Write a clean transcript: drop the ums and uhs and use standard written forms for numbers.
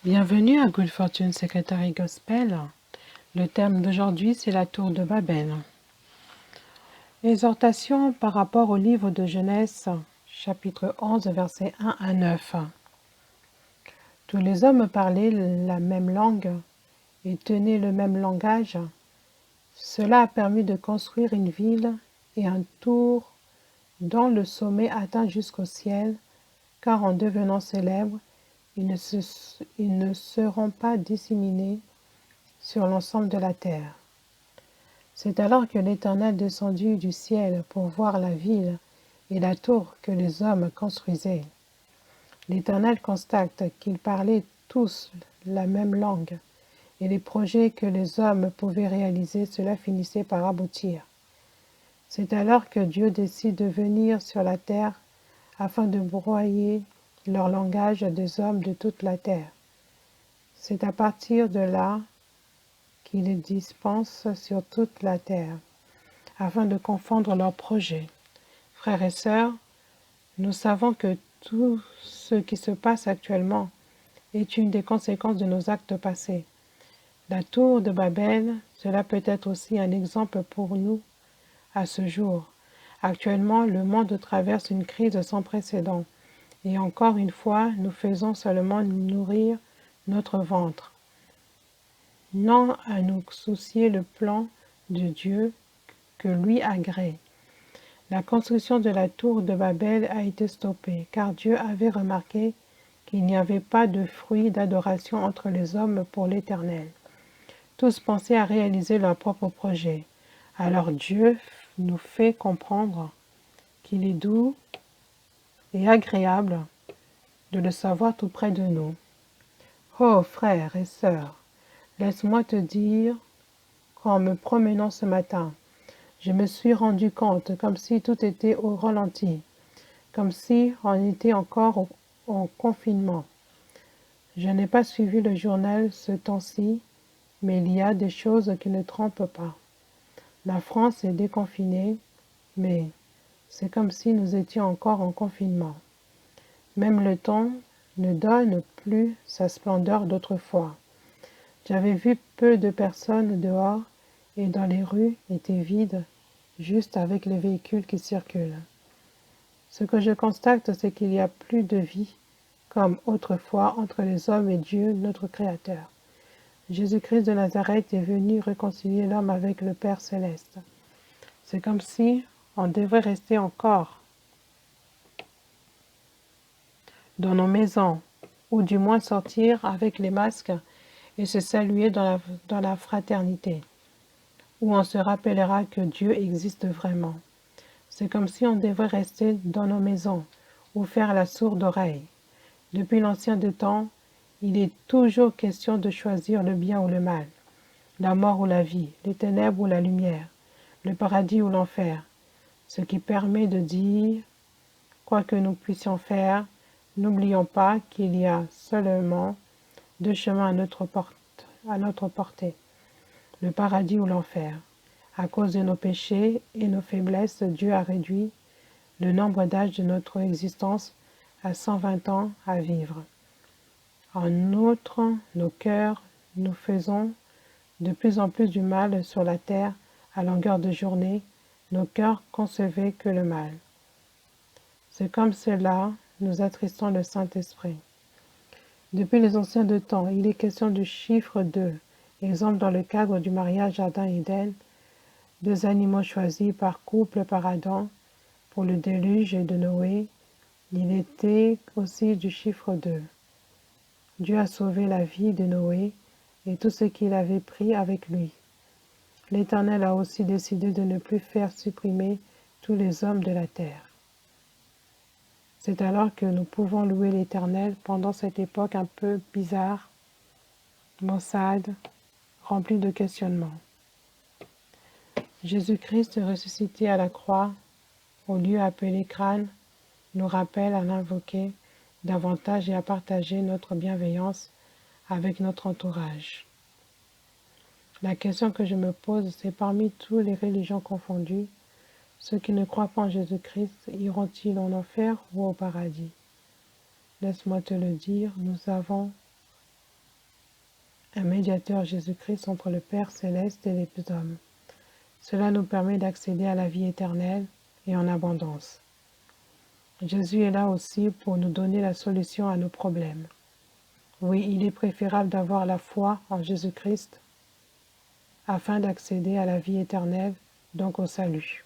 Bienvenue à Good Fortune Secretary Gospel. Le thème d'aujourd'hui, c'est la tour de Babel. Exhortation par rapport au livre de Genèse, chapitre 11, versets 1 à 9. Tous les hommes parlaient la même langue et tenaient le même langage. Cela a permis de construire une ville et un tour dont le sommet atteint jusqu'au ciel, car en devenant célèbres, ils ne seront pas disséminés sur l'ensemble de la terre. C'est alors que l'Éternel descendit du ciel pour voir la ville et la tour que les hommes construisaient. L'Éternel constate qu'ils parlaient tous la même langue, et les projets que les hommes pouvaient réaliser, cela finissait par aboutir. C'est alors que Dieu décide de venir sur la terre afin de broyer leur langage des hommes de toute la terre. C'est à partir de là qu'il les dispense sur toute la terre, afin de confondre leurs projets. Frères et sœurs, nous savons que tout ce qui se passe actuellement est une des conséquences de nos actes passés. La tour de Babel, cela peut être aussi un exemple pour nous à ce jour. Actuellement, le monde traverse une crise sans précédent, et encore une fois, nous faisons seulement nourrir notre ventre. Non à nous soucier le plan de Dieu que lui agrée. La construction de la tour de Babel a été stoppée, car Dieu avait remarqué qu'il n'y avait pas de fruit d'adoration entre les hommes pour l'Éternel. Tous pensaient à réaliser leur propre projet. Alors Dieu nous fait comprendre qu'il est doux et agréable de le savoir tout près de nous. Oh frères et sœurs, laisse-moi te dire qu'en me promenant ce matin, je me suis rendu compte comme si tout était au ralenti, comme si on était encore en confinement. Je n'ai pas suivi le journal ce temps-ci, mais il y a des choses qui ne trompent pas. La France est déconfinée, mais c'est comme si nous étions encore en confinement. Même le temps ne donne plus sa splendeur d'autrefois. J'avais vu peu de personnes dehors et dans les rues étaient vides, juste avec les véhicules qui circulent. Ce que je constate, c'est qu'il n'y a plus de vie, comme autrefois, entre les hommes et Dieu, notre Créateur. Jésus-Christ de Nazareth est venu réconcilier l'homme avec le Père céleste. C'est comme si on devrait rester encore dans nos maisons, ou du moins sortir avec les masques et se saluer dans la fraternité, où on se rappellera que Dieu existe vraiment. C'est comme si on devrait rester dans nos maisons ou faire la sourde oreille. Depuis l'ancien des temps, il est toujours question de choisir le bien ou le mal, la mort ou la vie, les ténèbres ou la lumière, le paradis ou l'enfer, ce qui permet de dire, quoi que nous puissions faire, n'oublions pas qu'il y a seulement deux chemins à notre portée, le paradis ou l'enfer. À cause de nos péchés et nos faiblesses, Dieu a réduit le nombre d'âges de notre existence à 120 ans à vivre. En outre, nos cœurs nous faisons de plus en plus du mal sur la terre à longueur de journée, nos cœurs concevaient que le mal. C'est comme cela nous attristons le Saint-Esprit. Depuis les anciens de temps, il est question du chiffre 2, exemple dans le cadre du mariage Jardin-Éden, deux animaux choisis par couple par Adam pour le déluge de Noé, il était aussi du chiffre 2. Dieu a sauvé la vie de Noé et tout ce qu'il avait pris avec lui. L'Éternel a aussi décidé de ne plus faire supprimer tous les hommes de la terre. C'est alors que nous pouvons louer l'Éternel pendant cette époque un peu bizarre, maussade, remplie de questionnements. Jésus-Christ ressuscité à la croix, au lieu appelé crâne, nous rappelle à l'invoquer davantage et à partager notre bienveillance avec notre entourage. La question que je me pose, c'est parmi toutes les religions confondues, ceux qui ne croient pas en Jésus-Christ iront-ils en enfer ou au paradis? Laisse-moi te le dire, nous avons un médiateur Jésus-Christ entre le Père céleste et les hommes. Cela nous permet d'accéder à la vie éternelle et en abondance. Jésus est là aussi pour nous donner la solution à nos problèmes. Oui, il est préférable d'avoir la foi en Jésus-Christ afin d'accéder à la vie éternelle, donc au salut.